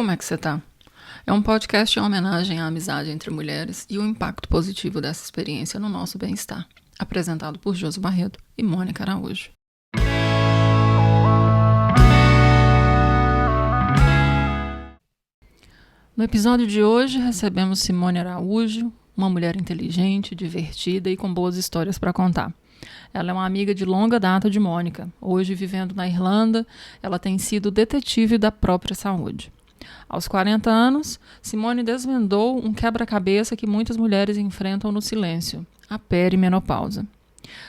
como é que você tá? É um podcast em homenagem à amizade entre mulheres e o impacto positivo dessa experiência no nosso bem-estar. Apresentado por Josi Barreto e Mônica Araújo. No episódio de hoje, recebemos Simone Araújo, uma mulher inteligente, divertida e com boas histórias para contar. Ela é uma amiga de longa data de Mônica. Hoje, vivendo na Irlanda, ela tem sido detetive da própria saúde. Aos 40 anos, Simone desvendou um quebra-cabeça que muitas mulheres enfrentam no silêncio, a perimenopausa.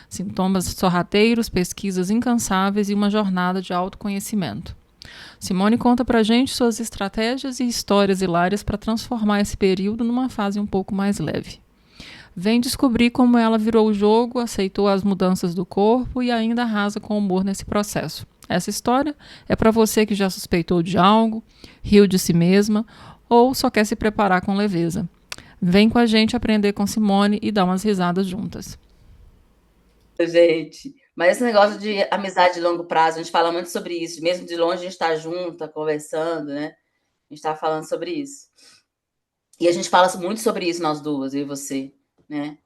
Sintomas sorrateiros, pesquisas incansáveis e uma jornada de autoconhecimento. Simone conta pra gente suas estratégias e histórias hilárias para transformar esse período numa fase um pouco mais leve. Vem descobrir como ela virou o jogo, aceitou as mudanças do corpo e ainda arrasa com humor nesse processo. Essa história é para você que já suspeitou de algo, riu de si mesma ou só quer se preparar com leveza. Vem com a gente aprender com Simone e dar umas risadas juntas. Gente, mas esse negócio de amizade de longo prazo, a gente fala muito sobre isso, mesmo de longe a gente está junto, conversando, né? A gente está falando sobre isso. E a gente fala muito sobre isso, nós duas, eu e você, né?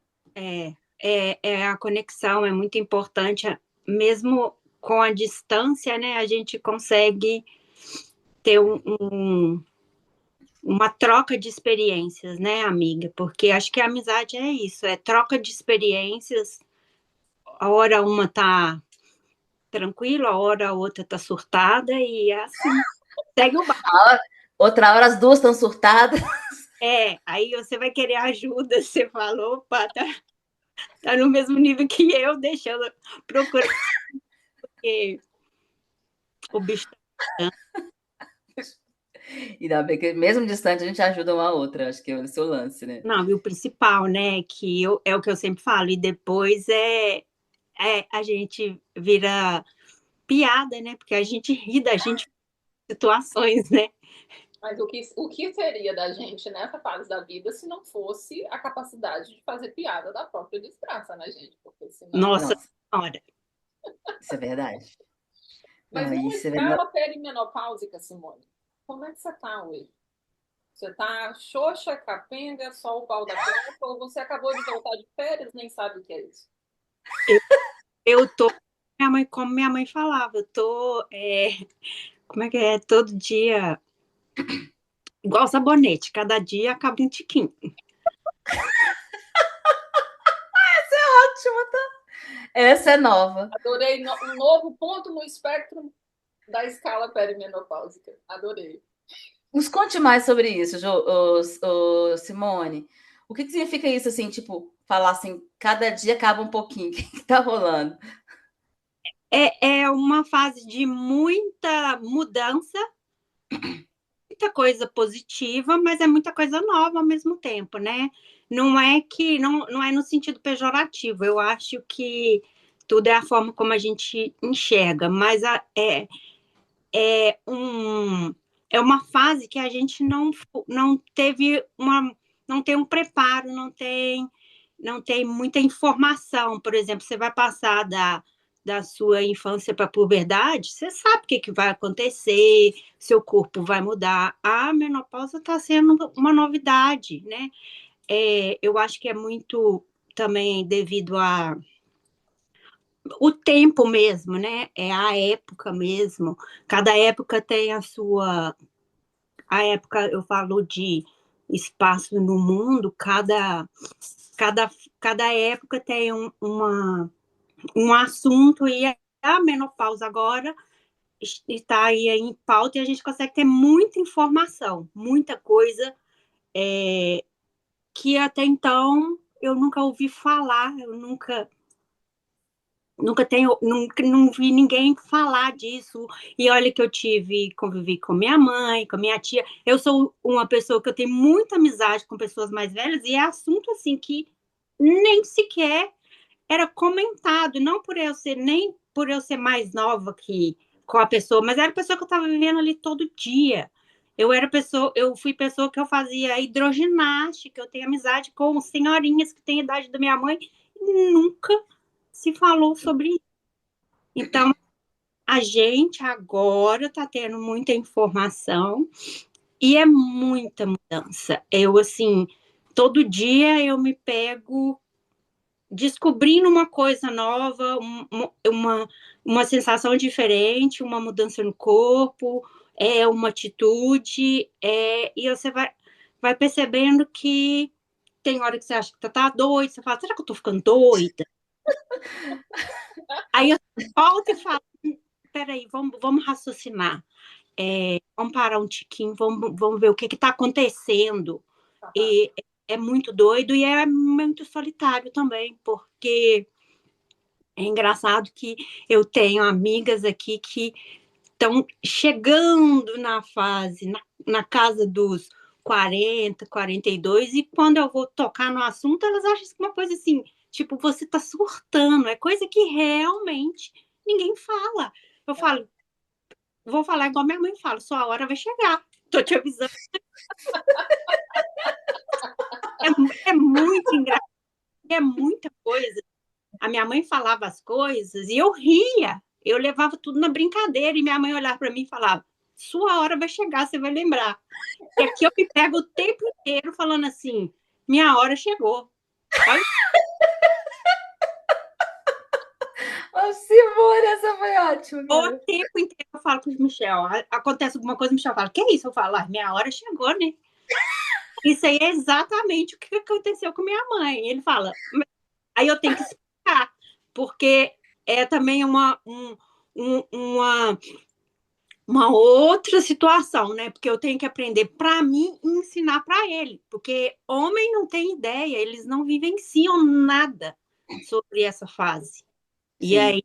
A conexão é muito importante, mesmo com a distância, né? A gente consegue ter uma troca de experiências, né, amiga? Porque acho que a amizade é isso, é troca de experiências. A hora uma tá tranquila, a hora a outra tá surtada e é assim, segue o barco. Outra hora as duas estão surtadas. Aí você vai querer ajuda, você falou, opa, tá no mesmo nível que eu, deixa eu procurar, porque o bicho tá... Ainda bem que mesmo distante a gente ajuda uma outra, acho que é o seu lance, né? Não, e o principal, né, é o que eu sempre falo, e depois a gente vira piada, né, porque a gente ri da gente situações, né? Mas o que seria da gente nessa fase da vida se não fosse a capacidade de fazer piada da própria desgraça, né, gente? Porque senão... Nossa Senhora. Isso é verdade. Mas numa escala perimenopáusica, Simone, como é que você tá hoje? Você tá xoxa, capenga, só o pau da planta, ou você acabou de voltar de férias, nem sabe o que é isso? Eu tô, como minha mãe falava, eu tô, como é que é? Todo dia, igual sabonete, cada dia acaba um tiquinho. Essa é ótima, tá? Essa é nova. Adorei um novo ponto no espectro da escala perimenopáusica. Adorei. Nos conte mais sobre isso, Simone. O que significa isso, assim, tipo, falar assim, cada dia acaba um pouquinho, o que tá rolando? É uma fase de muita mudança, muita coisa positiva, mas é muita coisa nova ao mesmo tempo, né? Não é no sentido pejorativo, eu acho que tudo é a forma como a gente enxerga, mas é uma fase que a gente não teve não tem um preparo, não tem muita informação. Por exemplo, você vai passar da sua infância para a puberdade, você sabe o que vai acontecer, seu corpo vai mudar. A menopausa está sendo uma novidade, né? Eu acho que é muito também devido o tempo mesmo, né? É a época mesmo. Cada época tem a época, eu falo de espaço no mundo, cada época tem um assunto, e a menopausa agora está aí em pauta e a gente consegue ter muita informação, muita coisa que até então eu nunca ouvi falar, eu nunca não vi ninguém falar disso. E olha que convivi com minha mãe, com minha tia. Eu sou uma pessoa que eu tenho muita amizade com pessoas mais velhas e é assunto assim que nem sequer era comentado, não por eu ser nem por eu ser mais nova que com a pessoa, mas era a pessoa que eu estava vivendo ali todo dia. Eu fui pessoa que eu fazia hidroginástica, eu tenho amizade com senhorinhas que têm a idade da minha mãe, e nunca se falou sobre isso. Então, a gente agora está tendo muita informação E é muita mudança. Eu, assim, todo dia eu me pego descobrindo uma coisa nova, uma sensação diferente, uma mudança no corpo, uma atitude, e você vai percebendo que tem hora que você acha que tá doido, você fala, será que eu tô ficando doida? Aí eu volto e falo, peraí, vamos raciocinar. Vamos parar um tiquinho, vamos ver o que está acontecendo. E é muito doido e é muito solitário também, porque é engraçado que eu tenho amigas aqui que estão chegando na fase, na casa dos 40, 42, e quando eu vou tocar no assunto, elas acham isso uma coisa assim, tipo, você está surtando, é coisa que realmente ninguém fala. Eu falo, vou falar igual minha mãe fala, sua hora vai chegar, tô te avisando. É muito engraçado, é muita coisa. A minha mãe falava as coisas e eu ria, eu levava tudo na brincadeira, e minha mãe olhava para mim e falava, sua hora vai chegar, você vai lembrar. E aqui eu me pego o tempo inteiro falando assim, minha hora chegou. Olha. Ô, Simone, essa foi ótima, O cara. tempo inteiro eu falo com o Michel, acontece alguma coisa, o Michel fala, que é isso? Eu falo, minha hora chegou, né? Isso aí é exatamente o que aconteceu com minha mãe. Ele fala, aí eu tenho que explicar, porque é também uma outra situação, né? Porque eu tenho que aprender para mim e ensinar para ele, porque homem não tem ideia, eles não vivenciam nada sobre essa fase. E Sim.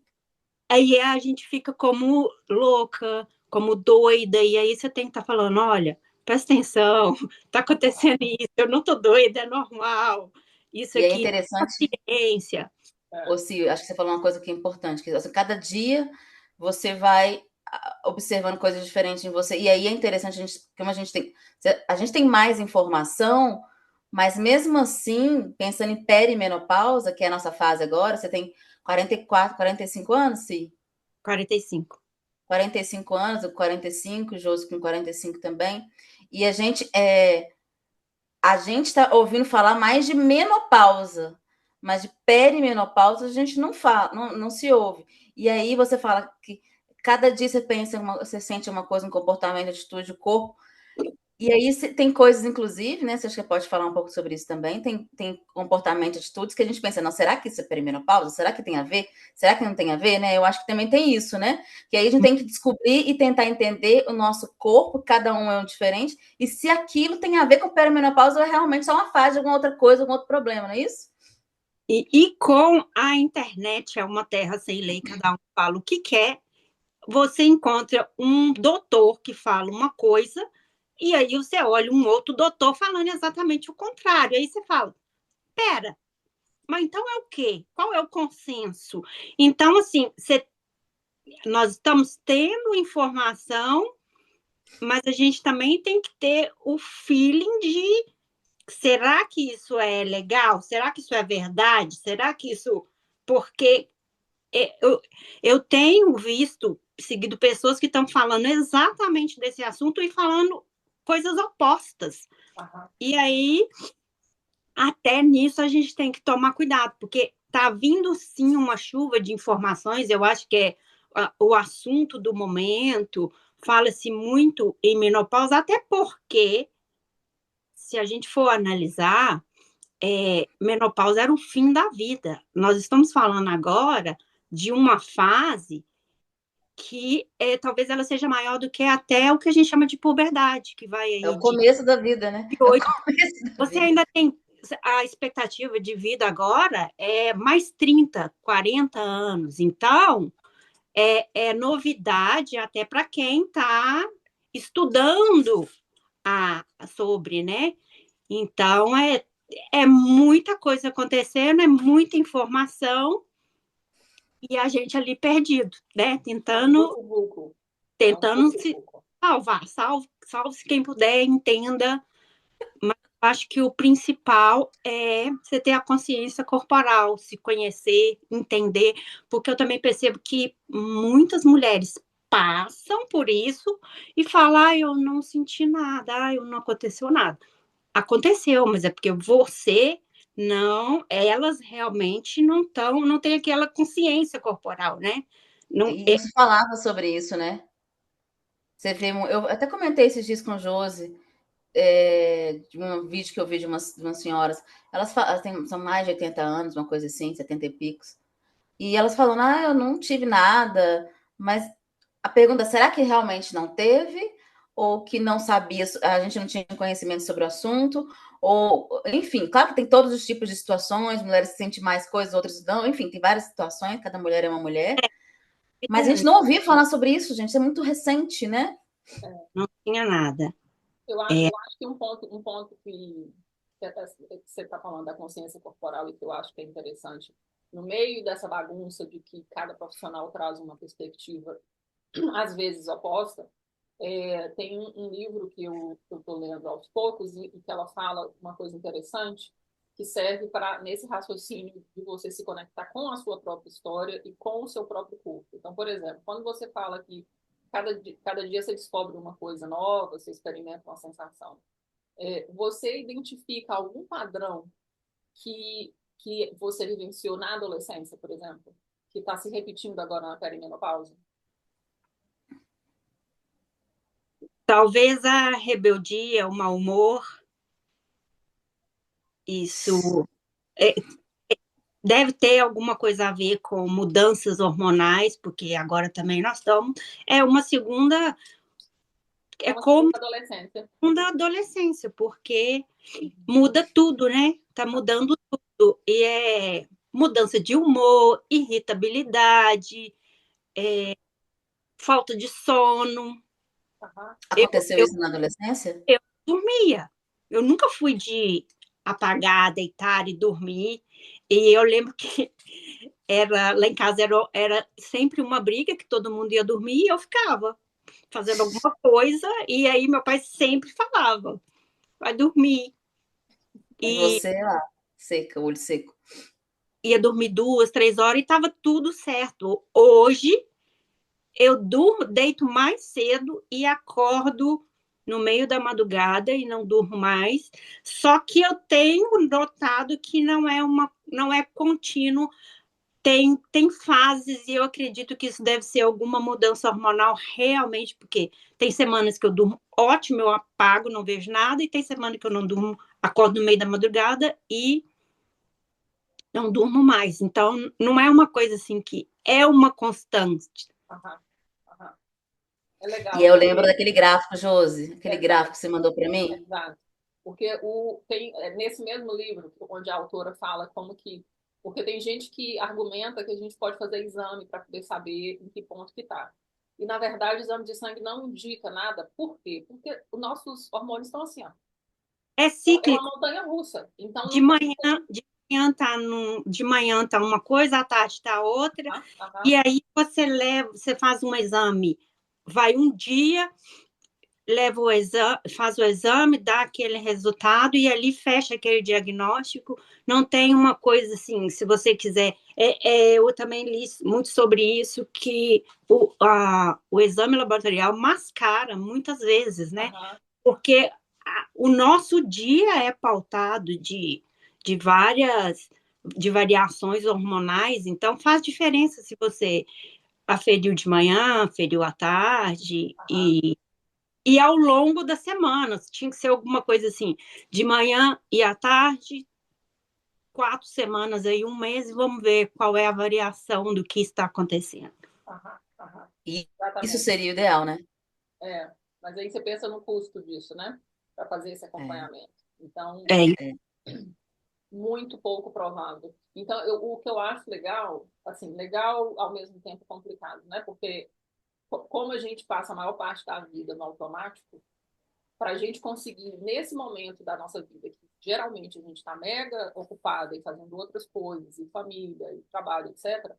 aí a gente fica como louca, como doida, e aí você tem que estar falando, olha, presta atenção, tá acontecendo isso, eu não tô doida, é normal. Isso E é aqui interessante, é ciência. Si, acho que você falou uma coisa que é importante, que assim, cada dia você vai observando coisas diferentes em você. E aí é interessante, como a gente tem mais informação, mas mesmo assim, pensando em perimenopausa, que é a nossa fase agora, você tem 44, 45 anos, Si? 45. 45 anos, ou 45, Josi com 45 também. E a gente está ouvindo falar mais de menopausa, mas de perimenopausa a gente não fala, não se ouve. E aí você fala que cada dia você pensa, você sente uma coisa, um comportamento, atitude, o corpo. E aí tem coisas, inclusive, né? Você acha que pode falar um pouco sobre isso também? Tem comportamento, atitudes que a gente pensa, não, será que isso é perimenopausa? Será que tem a ver? Será que não tem a ver, né? Eu acho que também tem isso, né? Que aí a gente tem que descobrir e tentar entender o nosso corpo, cada um é um diferente, e se aquilo tem a ver com perimenopausa ou é realmente só uma fase de alguma outra coisa, algum outro problema, não é isso? E com a internet é uma terra sem lei, cada um fala o que quer. Você encontra um doutor que fala uma coisa, e aí você olha um outro doutor falando exatamente o contrário. Aí você fala, pera, mas então é o quê? Qual é o consenso? Então, assim, nós estamos tendo informação, mas a gente também tem que ter o feeling de será que isso é legal? Será que isso é verdade? Será que isso. Porque eu tenho seguido pessoas que estão falando exatamente desse assunto e falando coisas opostas. Uhum. E aí, até nisso, a gente tem que tomar cuidado, porque está vindo sim uma chuva de informações, eu acho que é o assunto do momento, fala-se muito em menopausa, até porque, se a gente for analisar, menopausa era o fim da vida. Nós estamos falando agora de uma fase que talvez ela seja maior do que até o que a gente chama de puberdade, que vai aí É o começo da vida, né? de 8. Você vida. ainda tem a expectativa de vida agora é mais 30, 40 anos. Então, é novidade até para quem está estudando sobre, né? Então, é muita coisa acontecendo, é muita informação, e a gente ali perdido, né? Tentando se salvar. Salve-se quem puder, entenda. Mas acho que o principal é você ter a consciência corporal, se conhecer, entender, porque eu também percebo que muitas mulheres passam por isso e falam, eu não senti nada, eu não aconteceu nada. Aconteceu, mas é porque você não, elas realmente não têm aquela consciência corporal, né? Não, E você falava sobre isso, né? Você vê, eu até comentei esses dias com Josi, de um vídeo que eu vi de umas senhoras. Elas são mais de 80 anos, uma coisa assim, 70 e picos. E elas falando, eu não tive nada. Mas a pergunta, será que realmente não teve? Ou que não sabia, a gente não tinha conhecimento sobre o assunto? Ou, enfim, claro que tem todos os tipos de situações, mulheres sentem mais coisas, outras não. Enfim, tem várias situações, cada mulher é uma mulher. Mas a gente não ouvia falar sobre isso, gente. É muito recente, né? não tinha nada. Eu acho que um ponto que até você está falando da consciência corporal e que eu acho que é interessante, no meio dessa bagunça de que cada profissional traz uma perspectiva, às vezes oposta, tem um livro que eu estou lendo aos poucos e que ela fala uma coisa interessante que serve para, nesse raciocínio de você se conectar com a sua própria história e com o seu próprio corpo. Então, por exemplo, quando você fala que cada dia você descobre uma coisa nova, você experimenta uma sensação, você identifica algum padrão que você vivenciou na adolescência, por exemplo, que está se repetindo agora na perimenopausa? Talvez a rebeldia, o mau humor, isso deve ter alguma coisa a ver com mudanças hormonais, porque agora também nós estamos. É uma segunda. É como adolescência. Segunda adolescência, porque muda tudo, né? Tá mudando tudo. E é mudança de humor, irritabilidade, falta de sono. Aconteceu isso na adolescência? Eu dormia. Eu nunca fui de apagar, deitar e dormir. E eu lembro que lá em casa era sempre uma briga, que todo mundo ia dormir e eu ficava fazendo alguma coisa. E aí meu pai sempre falava, vai dormir. E você lá, seca, olho seco. Ia dormir 2, 3 horas e estava tudo certo. Hoje eu deito mais cedo e acordo no meio da madrugada e não durmo mais. Só que eu tenho notado que não é contínuo. Tem fases e eu acredito que isso deve ser alguma mudança hormonal realmente, porque tem semanas que eu durmo ótimo, eu apago, não vejo nada, e tem semana que eu não durmo, acordo no meio da madrugada e não durmo mais. Então, não é uma coisa assim que é uma constante. É legal. E eu lembro daquele gráfico, Josi, aquele gráfico que você mandou para mim. Exato. Porque tem nesse mesmo livro, onde a autora fala como que... Porque tem gente que argumenta que a gente pode fazer exame para poder saber em que ponto que está. E, na verdade, o exame de sangue não indica nada. Por quê? Porque os nossos hormônios estão assim, ó. É cíclico. É uma montanha-russa. Então, de manhã tá uma coisa, à tarde tá outra. E aí você faz um exame, vai um dia, leva o exame, faz o exame, dá aquele resultado e ali fecha aquele diagnóstico. Não tem uma coisa assim, se você quiser. Eu também li muito sobre isso, que o exame laboratorial mascara muitas vezes, né? Porque o nosso dia é pautado de variações hormonais, então faz diferença se você aferiu de manhã, aferiu à tarde, e ao longo da semana. Tinha que ser alguma coisa assim, de manhã e à tarde, 4 semanas, aí 1 mês, e vamos ver qual é a variação do que está acontecendo. E isso seria o ideal, né? Mas aí você pensa no custo disso, né? Para fazer esse acompanhamento. Então, muito pouco provável. Então, o que eu acho legal, assim, legal ao mesmo tempo complicado, né? Porque como a gente passa a maior parte da vida no automático, para a gente conseguir, nesse momento da nossa vida, que geralmente a gente está mega ocupada e fazendo outras coisas, e família, e trabalho, etc.,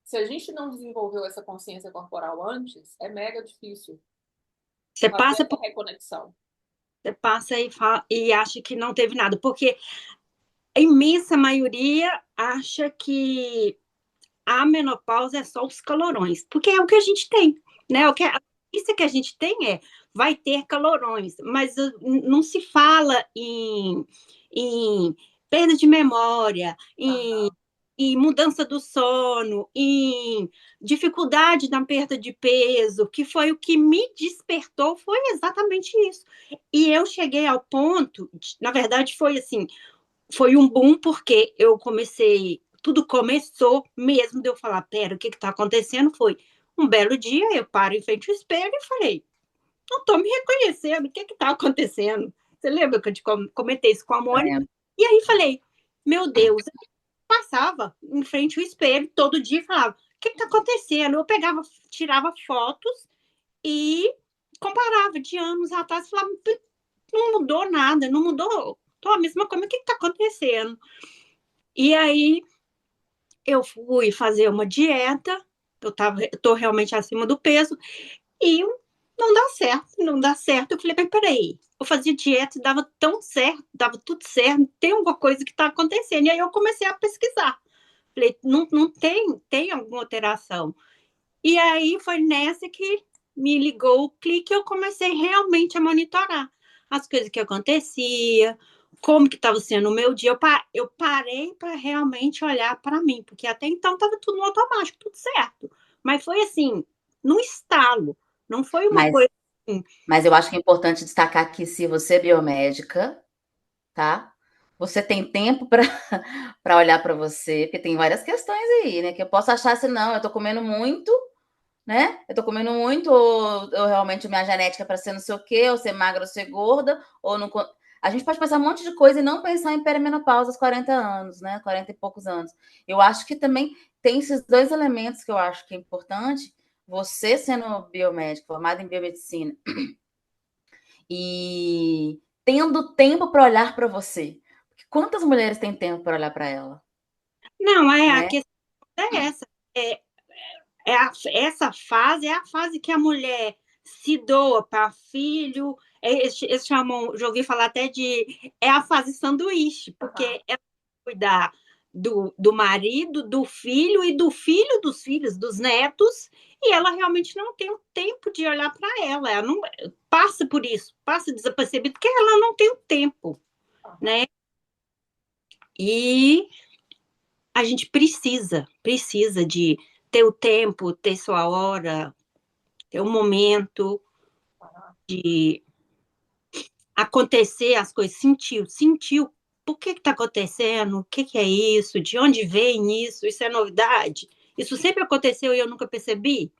se a gente não desenvolveu essa consciência corporal antes, é mega difícil. Você passa por reconexão. Você passa e acha que não teve nada, porque a imensa maioria acha que a menopausa é só os calorões, porque é o que a gente tem. né? Isso que a gente tem vai ter calorões, mas não se fala em perda de memória, em mudança do sono, em dificuldade na perda de peso, que foi o que me despertou, foi exatamente isso. E eu cheguei ao ponto, na verdade foi assim, foi um boom porque eu comecei, tudo começou mesmo de eu falar, pera, o que está acontecendo? Foi um belo dia, eu paro em frente ao espelho e falei, não estou me reconhecendo, o que está acontecendo? Você lembra que eu te comentei isso com a Mônica? E aí falei, meu Deus, eu passava em frente ao espelho todo dia e falava, o que está acontecendo? Eu pegava, tirava fotos e comparava de anos atrás, falava, não mudou nada, não mudou, tô a mesma coisa, o que está acontecendo? E aí eu fui fazer uma dieta, eu tô realmente acima do peso, e não dá certo, não dá certo. Eu falei, mas peraí, eu fazia dieta e dava tão certo, dava tudo certo, tem alguma coisa que está acontecendo. E aí eu comecei a pesquisar. Falei, não tem alguma alteração. E aí foi nessa que me ligou o clique e eu comecei realmente a monitorar as coisas que acontecia, como que estava sendo o meu dia. Eu parei para realmente olhar para mim, porque até então estava tudo no automático, tudo certo. Mas foi assim, num estalo, não foi uma coisa assim. Mas eu acho que é importante destacar que se você é biomédica, tá? Você tem tempo para olhar para você, porque tem várias questões aí, né? Que eu posso achar assim, não, eu tô comendo muito, né? Eu tô comendo muito, ou realmente minha genética é para ser não sei o quê, ou ser magra ou ser gorda, ou não. A gente pode pensar um monte de coisa e não pensar em perimenopausa aos 40 anos, né? 40 e poucos anos. Eu acho que também tem esses dois elementos que eu acho que é importante. Você sendo biomédico, formado em biomedicina, e tendo tempo para olhar para você. Porque quantas mulheres têm tempo para olhar para ela? Não, a Né? questão é essa. Essa fase é a fase que a mulher se doa para filho. Eles chamam, já ouvi falar até de. É a fase sanduíche, porque ela cuidar do marido, do filho e do filho dos filhos, dos netos, e ela realmente não tem o tempo de olhar para ela. Ela não passa por isso, passa desapercebido, porque ela não tem o tempo, né? E a gente precisa de ter o tempo, ter sua hora, ter um momento de acontecer as coisas, sentiu. Por que está acontecendo? O que é isso? De onde vem isso? Isso é novidade? Isso sempre aconteceu e eu nunca percebi?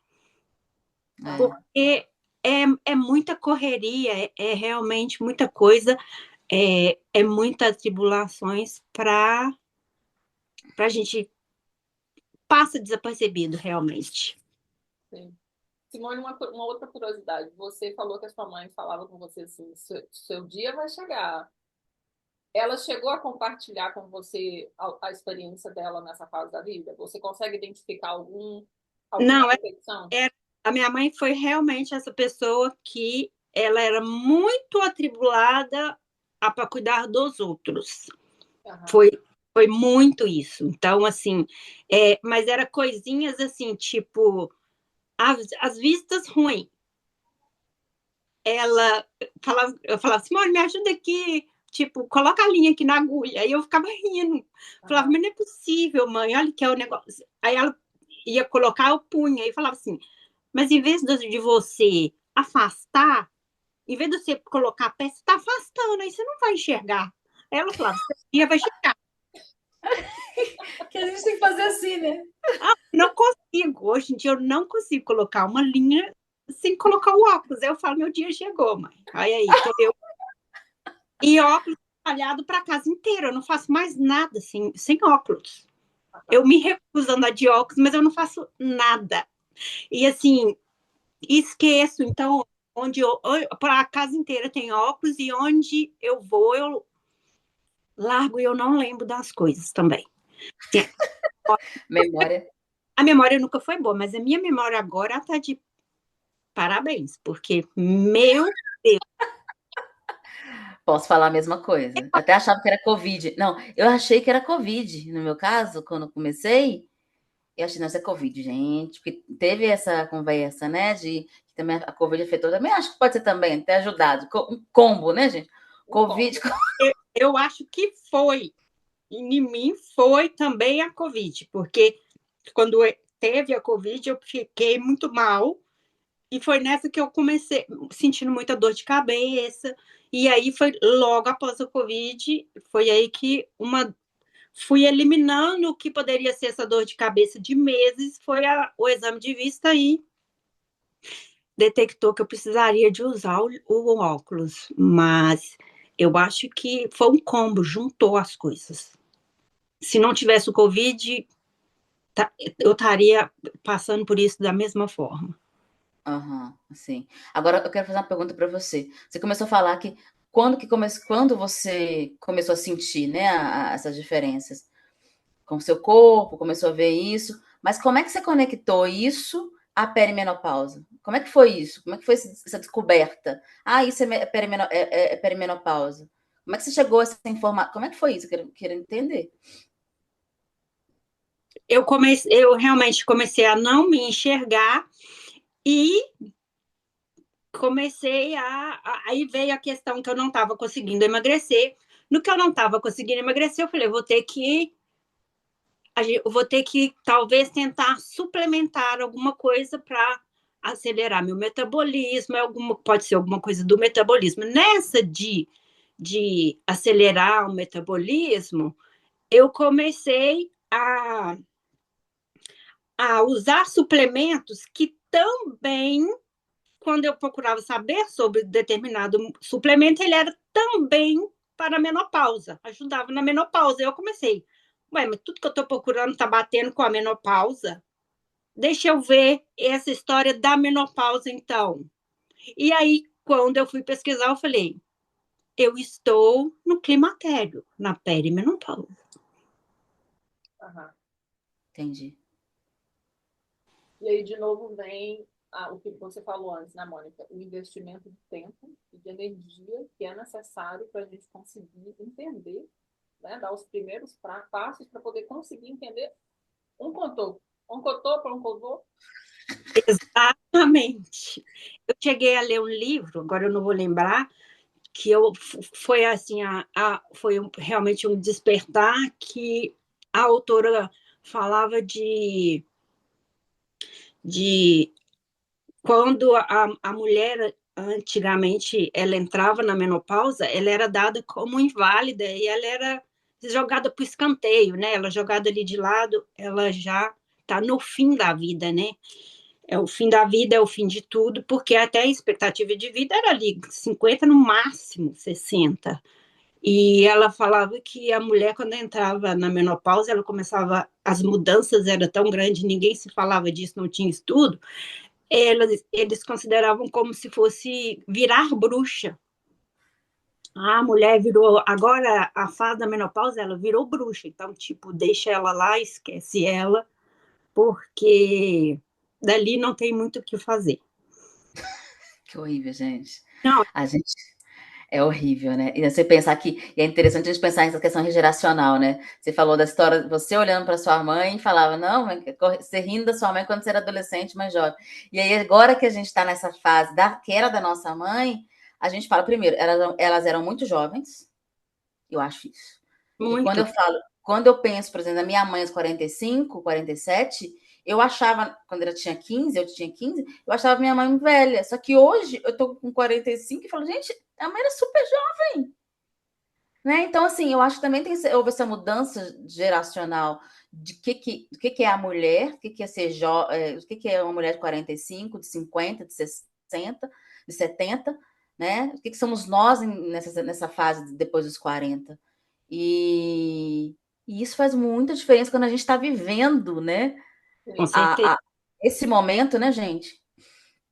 Porque é muita correria, é realmente muita coisa, é muitas tribulações para a gente passa desapercebido, realmente. Sim. Simone, uma outra curiosidade. Você falou que a sua mãe falava com você assim, seu dia vai chegar. Ela chegou a compartilhar com você a experiência dela nessa fase da vida? Você consegue identificar alguma Não, reflexão? a minha mãe foi realmente essa pessoa que ela era muito atribulada para cuidar dos outros. Uhum. Foi muito isso. Então, assim, mas era coisinhas assim, tipo, as vistas ruins. Eu falava, Simone, me ajuda aqui, tipo, coloca a linha aqui na agulha. Aí eu ficava rindo. Falava, mas não é possível, mãe, olha que é o negócio. Aí ela ia colocar o punho e falava assim, mas em vez de você afastar, em vez de você colocar a peça, você está afastando, aí você não vai enxergar. Aí ela falava, seu dia vai chegar. Que a gente tem que fazer assim, né? Não consigo, hoje em dia eu não consigo colocar uma linha sem colocar o óculos. Aí eu falo, meu dia chegou, mãe. Aí, tô eu. E óculos espalhado para a casa inteira, eu não faço mais nada assim, sem óculos. Eu me recuso a andar de óculos, mas eu não faço nada. E assim, esqueço, então, para a casa inteira tem óculos e onde eu vou, eu largo e eu não lembro das coisas também. Memória. A memória nunca foi boa, mas a minha memória agora está de parabéns, porque, meu Deus. Posso falar a mesma coisa. Eu até achava que era Covid. Não, eu achei que era Covid, no meu caso, quando comecei. Eu achei, nossa, é Covid, gente, porque teve essa conversa, né, de que também a Covid afetou, também acho que pode ser também, ter ajudado, um combo, né, gente? Covid. Eu acho que foi, em mim foi também a Covid, porque quando teve a Covid eu fiquei muito mal, e foi nessa que eu comecei sentindo muita dor de cabeça, e aí foi logo após a Covid, foi aí que fui eliminando o que poderia ser essa dor de cabeça de meses, foi o exame de vista e detectou que eu precisaria de usar o óculos, mas eu acho que foi um combo, juntou as coisas. Se não tivesse o Covid, eu estaria passando por isso da mesma forma. Aham, sim. Agora eu quero fazer uma pergunta para você. Você começou a falar que quando você começou a sentir, né, essas diferenças com o seu corpo, começou a ver isso, mas como é que você conectou isso à perimenopausa? Como é que foi isso? Como é que foi essa descoberta? Ah, isso é perimenopausa. Como é que você chegou a essa informação? Como é que foi isso? Quero entender. Eu realmente comecei a não me enxergar e comecei aí veio a questão que eu não estava conseguindo emagrecer. No que eu não estava conseguindo emagrecer, eu falei, eu vou ter que talvez tentar suplementar alguma coisa para acelerar meu metabolismo, pode ser alguma coisa do metabolismo. Nessa de acelerar o metabolismo, eu comecei a usar suplementos que também, quando eu procurava saber sobre determinado suplemento, ele era também para a menopausa, ajudava na menopausa. Eu comecei, ué, mas tudo que eu estou procurando está batendo com a menopausa? Deixa eu ver essa história da menopausa, então. E aí, quando eu fui pesquisar, eu falei, eu estou no climatério, na perimenopausa. Aham. Entendi. E aí, de novo, vem o que você falou antes, né, Mônica? O investimento de tempo e de energia que é necessário para a gente conseguir entender, né, dar os primeiros passos para poder conseguir entender um contorno. Um contorno para um contorno. Exatamente. Eu cheguei a ler um livro, agora eu não vou lembrar, que foi assim, foi realmente um despertar que a autora falava de quando a mulher antigamente ela entrava na menopausa, ela era dada como inválida e ela era jogada para o escanteio, né? Ela jogada ali de lado, ela já está no fim da vida, né? É o fim da vida, é o fim de tudo, porque até a expectativa de vida era ali 50, no máximo 60. E ela falava que a mulher, quando entrava na menopausa, ela começava, as mudanças eram tão grandes, ninguém se falava disso, não tinha estudo, eles consideravam como se fosse virar bruxa. A mulher virou, agora a fase da menopausa, ela virou bruxa, então, tipo, deixa ela lá, esquece ela, porque dali não tem muito o que fazer. Que horrível, gente. Não, A gente é horrível, né? E você pensar que e é interessante a gente pensar nessa questão geracional, né? Você falou da história, você olhando para sua mãe e falava, não, você rindo da sua mãe quando você era adolescente, mais jovem. E aí, agora que a gente está nessa fase que era da nossa mãe, a gente fala, primeiro, elas eram muito jovens, eu acho isso. E muito. quando eu penso, por exemplo, na minha mãe aos 45, 47, eu achava, quando ela tinha 15, eu tinha 15, eu achava minha mãe velha. Só que hoje eu tô com 45 e falo, gente, a mãe era super jovem, né? Então, assim, eu acho que também houve essa mudança geracional de do que é a mulher, o que é ser jovem, o que é uma mulher de 45, de 50, de 60, de 70, né? O que somos nós nessa fase depois dos 40. E, e isso faz muita diferença quando a gente está vivendo, né? Com certeza. Esse momento, né, gente?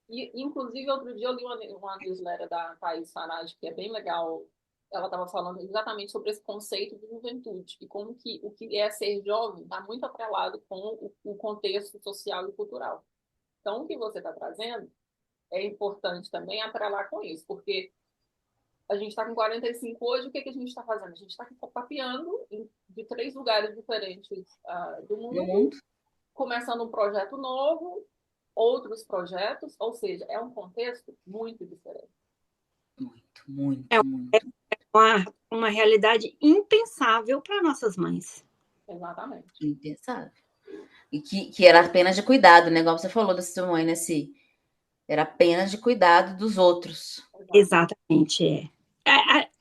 E, inclusive, outro dia eu li uma newsletter da Thaís Farage, que é bem legal. Ela estava falando exatamente sobre esse conceito de juventude e como que o que é ser jovem está muito atrelado com o contexto social e cultural. Então, o que você está trazendo é importante também atrelar com isso, porque a gente está com 45 hoje, o que a gente está fazendo? A gente está papeando de 3 lugares diferentes do No mundo, mundo. começando um projeto novo, outros projetos, ou seja, é um contexto muito diferente. Muito. Uma realidade impensável para nossas mães. Exatamente. Impensável. E que era apenas de cuidado, né? Igual você falou da sua mãe, né, Si? Era apenas de cuidado dos outros. Exatamente,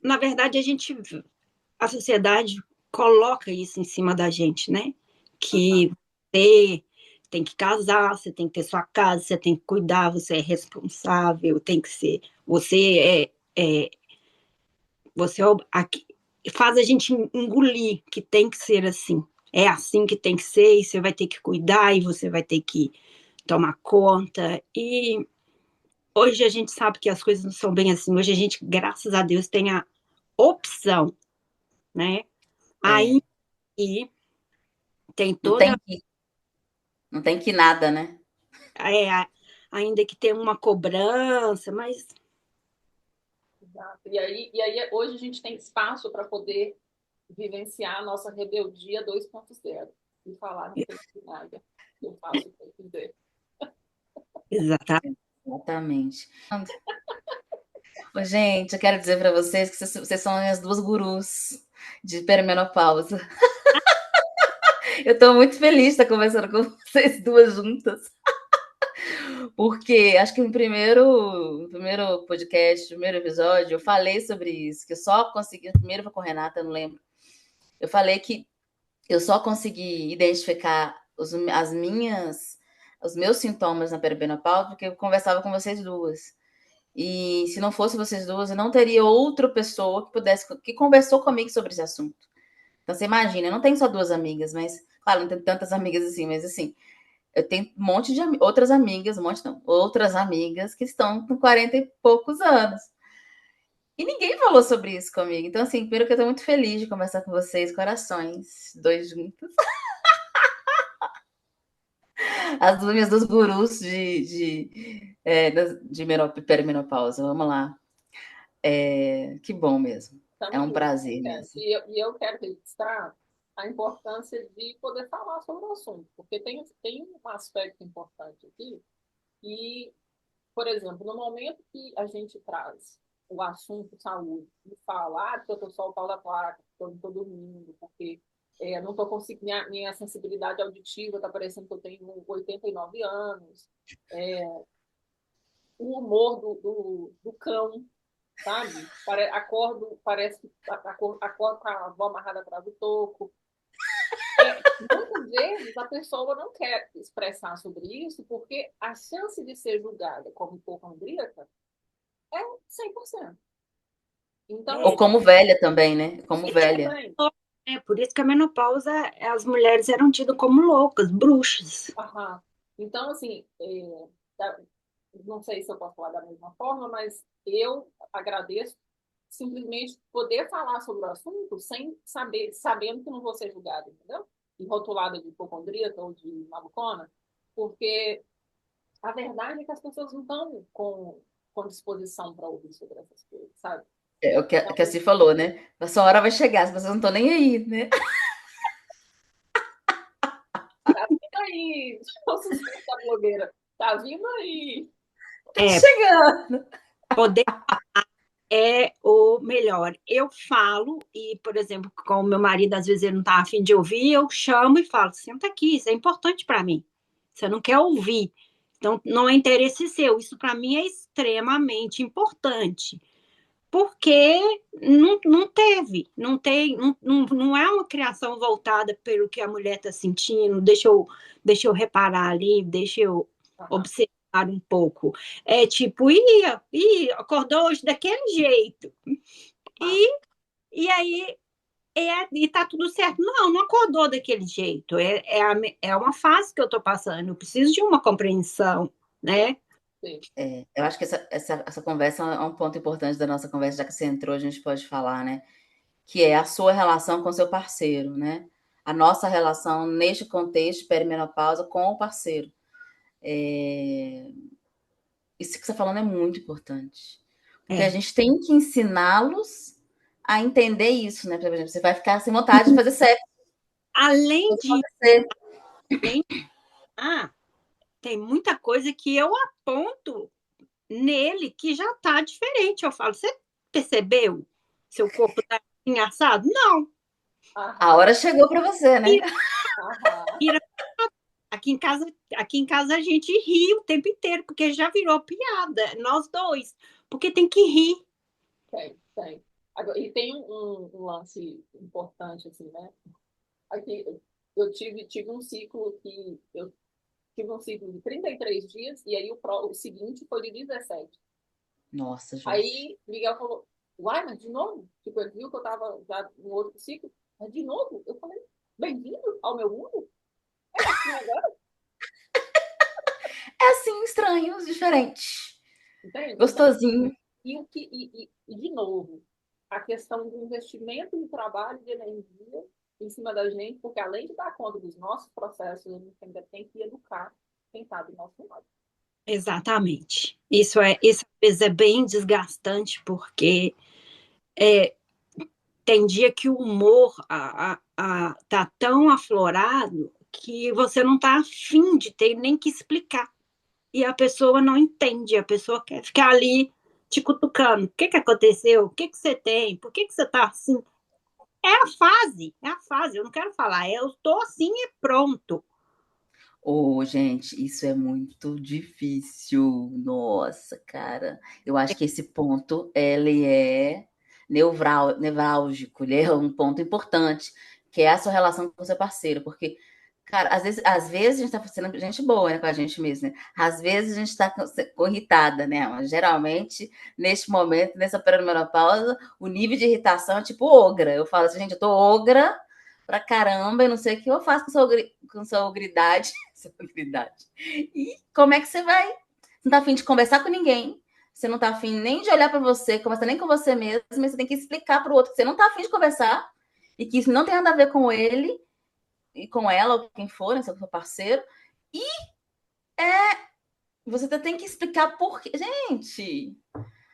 na verdade, a sociedade coloca isso em cima da gente, né? Que você tem que casar, você tem que ter sua casa, você tem que cuidar, você é responsável, tem que ser. Você faz a gente engolir que tem que ser assim. É assim que tem que ser, e você vai ter que cuidar, e você vai ter que tomar conta. E hoje a gente sabe que as coisas não são bem assim. Hoje a gente, graças a Deus, tem a opção, né? Aí tem toda. Não tem que nada, né? Ainda que tenha uma cobrança, mas. Exato. E aí hoje a gente tem espaço para poder vivenciar a nossa rebeldia 2.0 e falar, não tem que nada, eu faço o que eu quiser. Exatamente. Gente, eu quero dizer para vocês que vocês são as duas gurus de perimenopausa. Eu estou muito feliz de estar conversando com vocês duas juntas. Porque acho que no primeiro podcast, primeiro episódio, eu falei sobre isso, que eu só consegui. Primeiro foi com a Renata, não lembro. Eu falei que eu só consegui identificar os meus sintomas na perimenopausa porque eu conversava com vocês duas. E se não fosse vocês duas, eu não teria outra pessoa que conversou comigo sobre esse assunto. Então você imagina, eu não tenho só duas amigas, mas claro, não tenho tantas amigas assim, mas assim, eu tenho um monte de outras amigas, outras amigas que estão com 40 e poucos anos. E ninguém falou sobre isso comigo. Então, assim, primeiro que eu tô muito feliz de conversar com vocês, corações, dois juntos. As minhas duas gurus de perimenopausa. Vamos lá. Que bom mesmo. Tamo É um junto, prazer mesmo. E eu quero registrar a importância de poder falar sobre o assunto, porque tem um aspecto importante aqui, e, por exemplo, no momento que a gente traz o assunto saúde e fala, que eu estou só o pau da placa, porque eu não estou dormindo, porque não estou conseguindo, minha sensibilidade auditiva está parecendo que eu tenho 89 anos, o humor do cão, sabe? Parece que acordo com a avó amarrada atrás do toco. Muitas vezes a pessoa não quer expressar sobre isso porque a chance de ser julgada como hipocondríaca é 100%. Então, Ou como velha também, né? Como velha. Também. Por isso que a menopausa, as mulheres eram tidas como loucas, bruxas. Então, assim, não sei se eu posso falar da mesma forma, mas eu agradeço simplesmente poder falar sobre o assunto sem sabendo que não vou ser julgada, entendeu? E rotulada de hipocondríaca ou de malucona, porque a verdade é que as pessoas não estão com disposição para ouvir sobre essas coisas, sabe? É o que a Ci falou, né? A sua hora vai chegar, as pessoas não estão nem aí, né? Tá vindo aí, o suspeito da blogueira. Tá vindo aí. Tá chegando. Poder falar é o melhor. Eu falo, e, por exemplo, com o meu marido, às vezes ele não tá afim de ouvir, eu chamo e falo, senta aqui, isso é importante para mim. Você não quer ouvir. Então, não é interesse seu. Isso, para mim, é extremamente importante. Porque não teve, não tem, não é uma criação voltada pelo que a mulher está sentindo, deixa eu reparar ali, deixa eu observar um pouco. É tipo, acordou hoje daquele jeito. E aí, e tá tudo certo. Não acordou daquele jeito. É uma fase que eu estou passando, eu preciso de uma compreensão, né? Eu acho que essa conversa é um ponto importante da nossa conversa, já que você entrou, a gente pode falar, né? Que é a sua relação com seu parceiro, né? A nossa relação neste contexto perimenopausa com o parceiro. Isso que você está falando é muito importante. Porque a gente tem que ensiná-los a entender isso, né? Por exemplo, você vai ficar sem vontade de fazer sexo. Além Ah, tem muita coisa que eu aponto nele que já está diferente. Eu falo, você percebeu? Seu corpo está engraçado? Não. A hora chegou para você, né? Vira. Aqui em casa a gente ri o tempo inteiro, porque já virou piada, nós dois, porque tem que rir. Tem. E tem um lance importante, assim, né? Aqui, eu tive um ciclo que eu tive um ciclo de 33 dias, e aí o seguinte foi de 17. Nossa, Josi. Aí Miguel falou, uai, mas de novo? Tipo, ele viu que eu tava já no outro ciclo, mas de novo? Eu falei, bem-vindo ao meu mundo? É assim agora? É assim, estranhos, diferentes. Entende? Gostosinho. E de novo, a questão do investimento de trabalho, de energia em cima da gente, porque além de dar conta dos nossos processos, a gente ainda tem que educar quem está do nosso lado. Exatamente. Isso às vezes é bem desgastante, porque tem dia que o humor tá tão aflorado que você não tá afim de ter nem que explicar. E a pessoa não entende, a pessoa quer ficar ali te cutucando. O que aconteceu? O que você tem? Por que você tá assim? É a fase. Eu não quero falar, eu tô assim e pronto. Gente, isso é muito difícil. Nossa, cara. Eu acho que esse ponto, ele é nevrálgico, ele é um ponto importante, que é a sua relação com o seu parceiro, porque, cara, às vezes a gente tá sendo gente boa, né, com a gente mesmo, né? Às vezes a gente tá irritada, né? Mas geralmente, neste momento, nessa perimenopausa, o nível de irritação é tipo ogra. Eu falo assim, gente, eu tô ogra pra caramba, e não sei o que eu faço com sua ogridade. E como é que você vai? Você não tá afim de conversar com ninguém. Você não tá afim nem de olhar para você, conversar nem com você mesmo, mas você tem que explicar para o outro que você não tá afim de conversar e que isso não tem nada a ver com ele e com ela ou quem for, né, seu parceiro. E você tem que explicar por quê. Gente,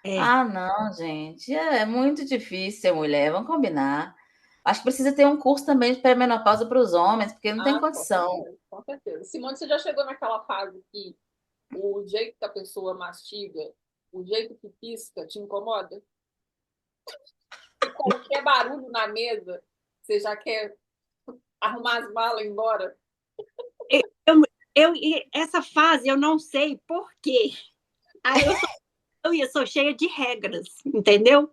não, gente, é muito difícil, mulher, vamos combinar. Acho que precisa ter um curso também de pré-menopausa para os homens, porque não tem condição. Com certeza. Simone, você já chegou naquela fase que o jeito que a pessoa mastiga, o jeito que pisca, te incomoda? E qualquer barulho na mesa, você já quer arrumar as malas e ir embora? Essa fase eu não sei por quê. Aí eu sou cheia de regras, entendeu?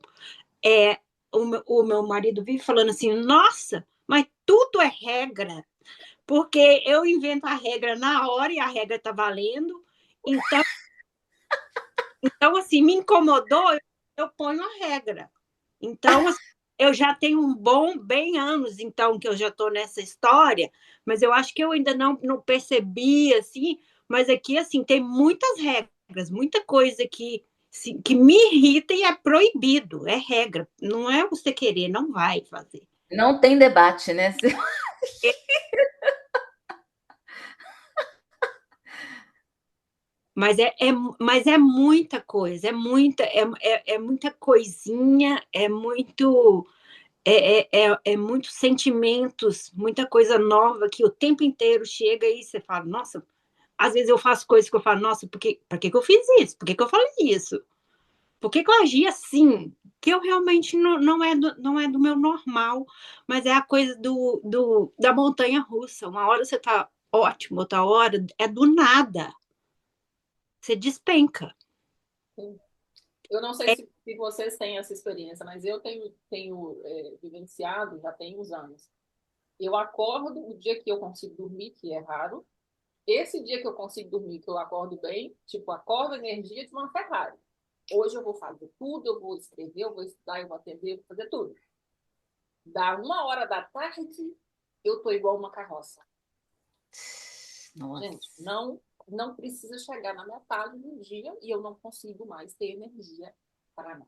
O meu marido vive falando assim, nossa, mas tudo é regra, porque eu invento a regra na hora e a regra tá valendo. Então assim, me incomodou, eu ponho a regra. Então, assim, eu já tenho bem anos, então, que eu já estou nessa história, mas eu acho que eu ainda não percebi, assim, mas aqui, assim, tem muitas regras, muita coisa que me irrita e é proibido, é regra. Não é você querer, não vai fazer. Não tem debate, né? Mas é muita coisa, é muita coisinha, é muitos sentimentos, muita coisa nova que o tempo inteiro chega e você fala, nossa, às vezes eu faço coisas que eu falo, nossa, por que eu fiz isso? Por que eu falei isso? Por que eu agi assim? Que eu realmente não é do meu normal, mas é a coisa da montanha russa. Uma hora você tá ótimo, outra hora é do nada. Você despenca. Eu não sei se vocês têm essa experiência, mas eu tenho vivenciado já tem uns anos. Eu acordo o dia que eu consigo dormir, que é raro. Esse dia que eu consigo dormir, que eu acordo bem, tipo, acordo energia de uma Ferrari. Hoje eu vou fazer tudo, eu vou escrever, eu vou estudar, eu vou atender, eu vou fazer tudo. Da 1h da tarde, eu tô igual uma carroça. Nossa. Gente, não precisa chegar na metade do dia e eu não consigo mais ter energia para nada.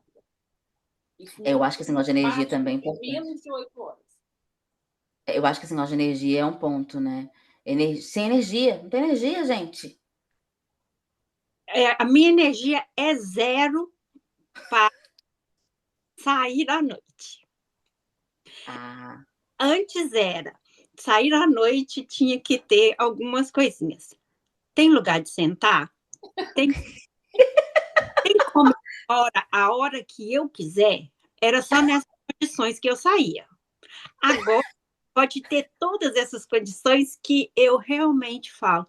Eu acho que esse negócio de energia também é importante. Menos de 8 horas. Eu acho que esse negócio de energia é um ponto, né? Sem energia, não tem energia, gente. A minha energia é zero para sair à noite. Antes era sair à noite tinha que ter algumas coisinhas. Tem lugar de sentar? Tem, tem como a hora que eu quiser? Era só nessas condições que eu saía. Agora pode ter todas essas condições que eu realmente falo.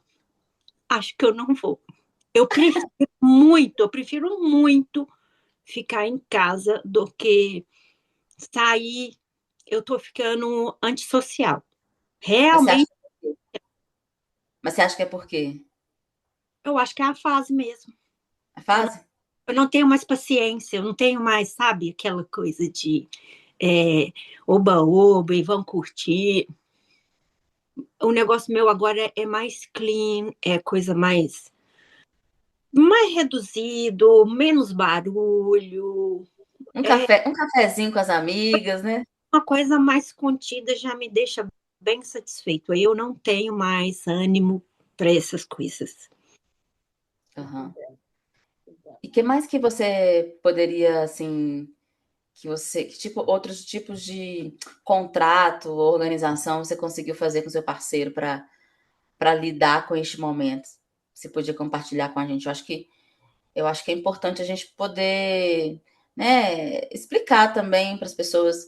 Acho que eu não vou. Eu prefiro muito ficar em casa do que sair. Eu tô ficando antissocial. Mas você acha, Realmente, mas você acha que é por quê? eu acho que é a fase mesmo. A fase? Eu não tenho mais paciência, eu não tenho mais, sabe, aquela coisa de oba-oba e vão curtir. O negócio meu agora é mais clean, é coisa mais reduzido, menos barulho, Um cafezinho com as amigas, né? uma coisa mais contida já me deixa bem satisfeito. Aí eu não tenho mais ânimo para essas coisas. Aham. E que mais que você poderia, assim, que tipo, outros tipos de contrato ou organização você conseguiu fazer com seu parceiro para lidar com este momento? Você podia compartilhar com a gente? Eu acho que é importante a gente poder, né, explicar também para as pessoas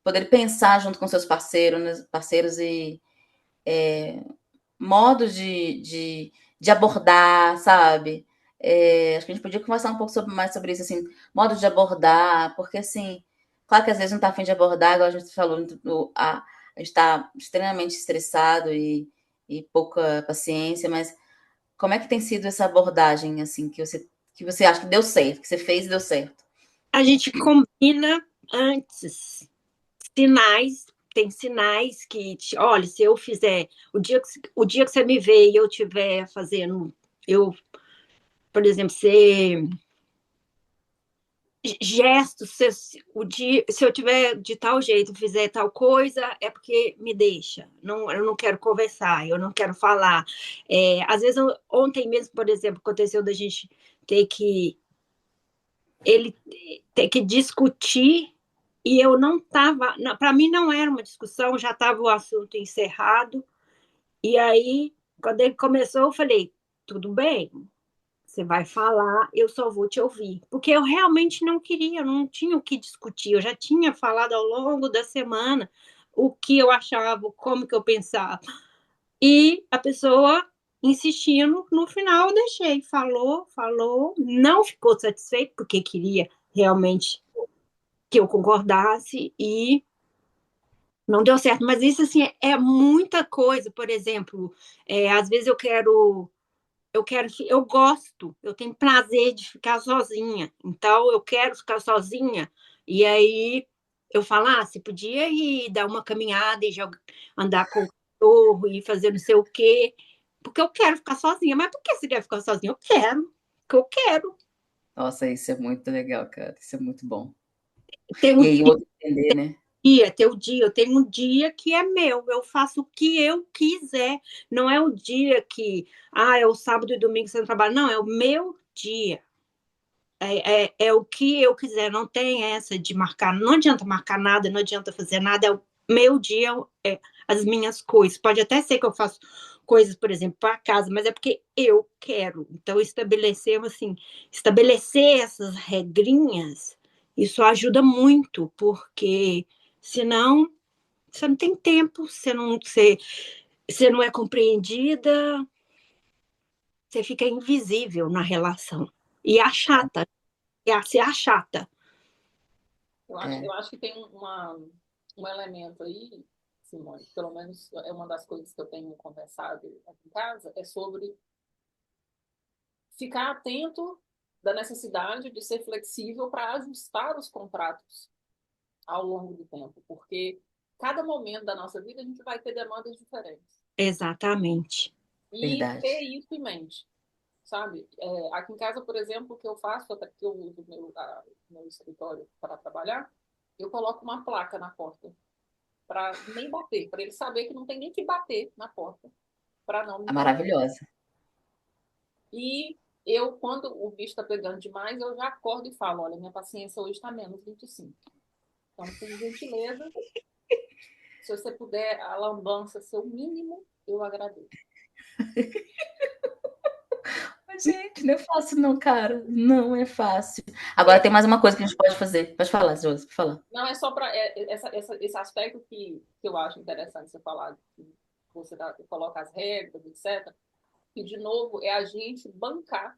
poderem pensar junto com seus parceiros, né, parceiros e modos de abordar, sabe? Acho que a gente podia conversar um pouco mais sobre isso, assim, modo de abordar, porque assim, claro que às vezes não tá afim de abordar, igual a gente falou, a gente está extremamente estressado e pouca paciência, mas como é que tem sido essa abordagem, assim, que você acha que deu certo, que você fez e deu certo? A gente combina antes sinais, tem sinais que, olha, se eu fizer, o dia que você me vê e eu estiver fazendo, eu, por exemplo, se gestos, se eu tiver de tal jeito, fizer tal coisa, é porque me deixa. Não, eu não quero conversar, eu não quero falar. Às vezes, ontem mesmo, por exemplo, aconteceu da gente ter que ele ter que discutir e eu não estava, para mim não era uma discussão, já estava o assunto encerrado. E aí, quando ele começou, eu falei: tudo bem, você vai falar, eu só vou te ouvir. Porque eu realmente não queria, eu não tinha o que discutir. Eu já tinha falado ao longo da semana o que eu achava, como que eu pensava. E a pessoa insistindo, no final eu deixei. Falou, falou, não ficou satisfeito, porque queria realmente que eu concordasse e não deu certo. Mas isso, assim, é muita coisa. Por exemplo, às vezes eu gosto, eu tenho prazer de ficar sozinha, então eu quero ficar sozinha, e aí eu falo, você podia ir dar uma caminhada e andar com o cachorro e fazer não sei o quê, porque eu quero ficar sozinha. Mas por que você quer ficar sozinha? Eu quero, porque eu quero. Nossa, isso é muito legal, cara. Isso é muito bom. Tem E um aí, o outro entender, né? eu tenho um dia que é meu, eu faço o que eu quiser. Não é o dia que, é o sábado e domingo que você não trabalha, não, é o meu dia. É o que eu quiser, não tem essa de marcar, não adianta marcar nada, não adianta fazer nada, é o meu dia, as minhas coisas. Pode até ser que eu faça coisas, por exemplo, para casa, mas é porque eu quero. Então, estabelecer essas regrinhas, isso ajuda muito, porque senão você não tem tempo, você não é compreendida, você fica invisível na relação. E achata, se achata. É. Eu acho que tem um elemento aí, Simone, pelo menos é uma das coisas que eu tenho conversado aqui em casa, é sobre ficar atento da necessidade de ser flexível para ajustar os contratos ao longo do tempo, porque cada momento da nossa vida a gente vai ter demandas diferentes. Exatamente. E Verdade. ter isso em mente, sabe? Aqui em casa, por exemplo, o que eu faço, até que eu uso meu escritório para trabalhar, eu coloco uma placa na porta para nem bater, para ele saber que não tem nem que bater na porta, para não me É incomodar. maravilhosa. E quando o bicho está pegando demais, eu já acordo e falo: olha, minha paciência hoje está menos 25. Então, por gentileza, Se você puder, a lambança ser o mínimo, eu agradeço. Gente, não é fácil não, cara. Não é fácil. Agora tem mais uma coisa que a gente pode fazer. Pode falar, Josi, pode falar. Não, é só para esse aspecto que eu acho interessante você falar, que você coloca as regras, etc. E, de novo, é a gente bancar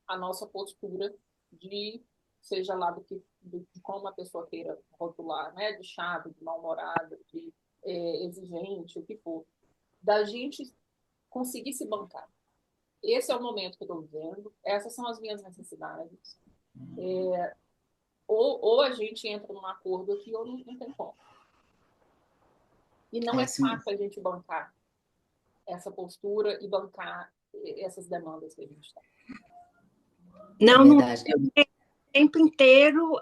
a nossa postura de, seja lá de como a pessoa queira rotular, né? De chata, de mal-humorada, de exigente, o que for. Da gente conseguir se bancar. Esse é o momento que eu estou vivendo, essas são as minhas necessidades. Ou a gente entra num acordo aqui, ou não tem como. E não é fácil a gente bancar essa postura e bancar essas demandas que a gente tem. Não, o tempo inteiro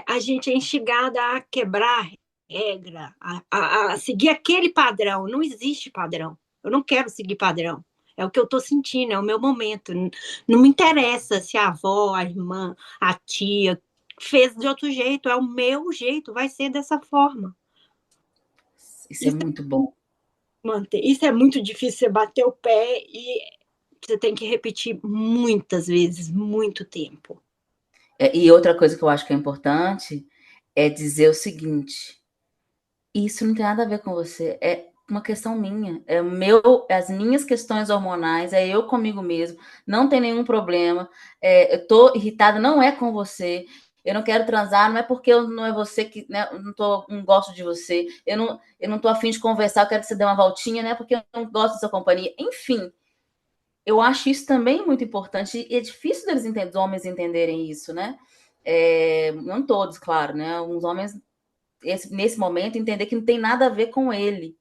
a gente é instigada a quebrar regra, a seguir aquele padrão. Não existe padrão. Eu não quero seguir padrão. É o que eu estou sentindo, é o meu momento. Não me interessa se a avó, a irmã, a tia fez de outro jeito. É o meu jeito, vai ser dessa forma. Isso é muito bom. Isso é muito difícil, você bater o pé e você tem que repetir muitas vezes, muito tempo. E outra coisa que eu acho que é importante é dizer o seguinte: isso não tem nada a ver com você, é uma questão minha, as minhas questões hormonais, é eu comigo mesmo, não tem nenhum problema, eu tô irritada, não é com você, eu não quero transar, não é porque não é você que, né, não gosto de você, eu não tô afim de conversar, eu quero que você dê uma voltinha, né, porque eu não gosto da sua companhia, enfim. Eu acho isso também muito importante, e é difícil deles os homens entenderem isso, né? Não todos, claro, né? Alguns homens, nesse momento, entender que não tem nada a ver com ele,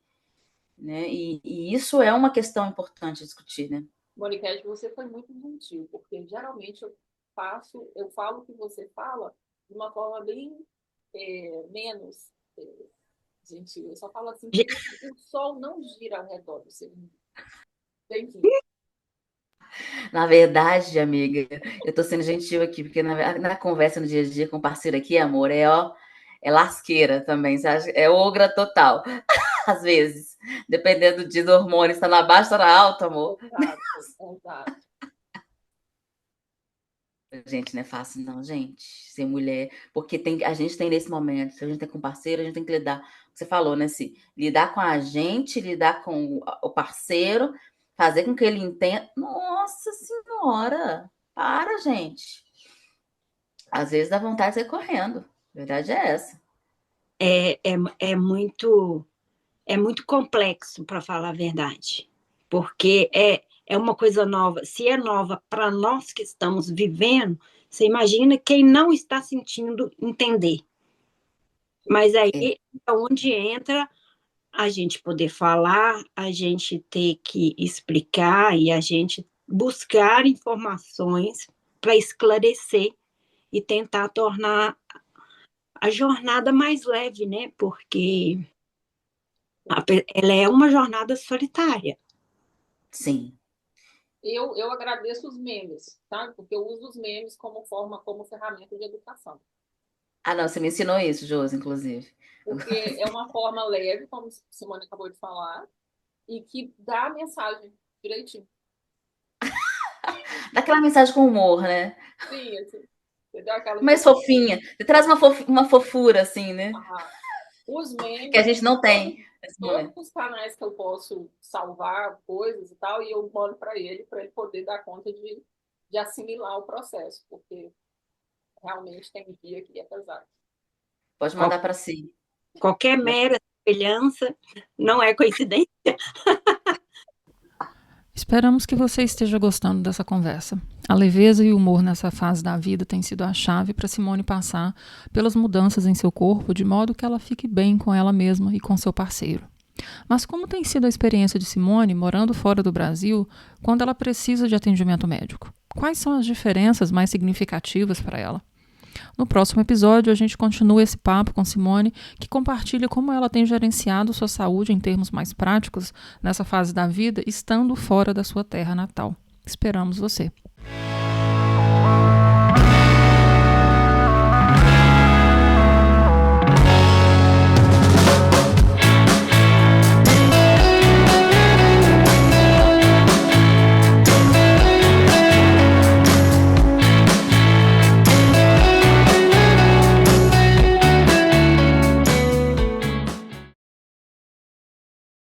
né? E isso é uma questão importante a discutir, né? Moniquete, você foi muito gentil, porque geralmente eu falo o que você fala de uma forma bem menos gentil. Eu só falo assim, o sol não gira ao redor do seu mundo. Entendi. Na verdade, amiga, eu tô sendo gentil aqui, porque na conversa no dia a dia com o parceiro aqui, amor, é lasqueira também, sabe? É ogra total. Às vezes, dependendo do hormônio, está na baixa, está na alta, amor. Exato. Gente, não é fácil não, gente, ser mulher, porque a gente tem nesse momento, se a gente tem com parceiro, a gente tem que lidar, você falou, né, lidar com a gente, lidar com o parceiro, fazer com que ele entenda. Nossa Senhora, para, gente. Às vezes dá vontade de sair correndo. A verdade é essa. É muito complexo, para falar a verdade, porque é uma coisa nova. Se é nova para nós que estamos vivendo, você imagina quem não está sentindo entender. Mas aí é onde entra a gente poder falar, a gente ter que explicar e a gente buscar informações para esclarecer e tentar tornar a jornada mais leve, né? Porque ela é uma jornada solitária. Sim. Eu agradeço os memes, tá? Porque eu uso os memes como ferramenta de educação. Ah, não, você me ensinou isso, Josi, inclusive. Porque é uma forma leve, como a Simone acabou de falar, e que dá a mensagem direitinho. Dá aquela mensagem com humor, né? Sim, assim. Entendeu? Mais fofinha. Você traz uma fofura, assim, né? Os memes. Que a gente não tem. Todos os canais que eu posso salvar coisas e tal, e eu mando para ele poder dar conta de assimilar o processo, porque realmente tem dia que é pesado. Pode mandar para si. Qualquer mera semelhança não é coincidência. Esperamos que você esteja gostando dessa conversa. A leveza e o humor nessa fase da vida tem sido a chave para Simone passar pelas mudanças em seu corpo, de modo que ela fique bem com ela mesma e com seu parceiro. Mas como tem sido a experiência de Simone morando fora do Brasil quando ela precisa de atendimento médico? Quais são as diferenças mais significativas para ela? No próximo episódio, a gente continua esse papo com Simone, que compartilha como ela tem gerenciado sua saúde em termos mais práticos nessa fase da vida, estando fora da sua terra natal. Esperamos você!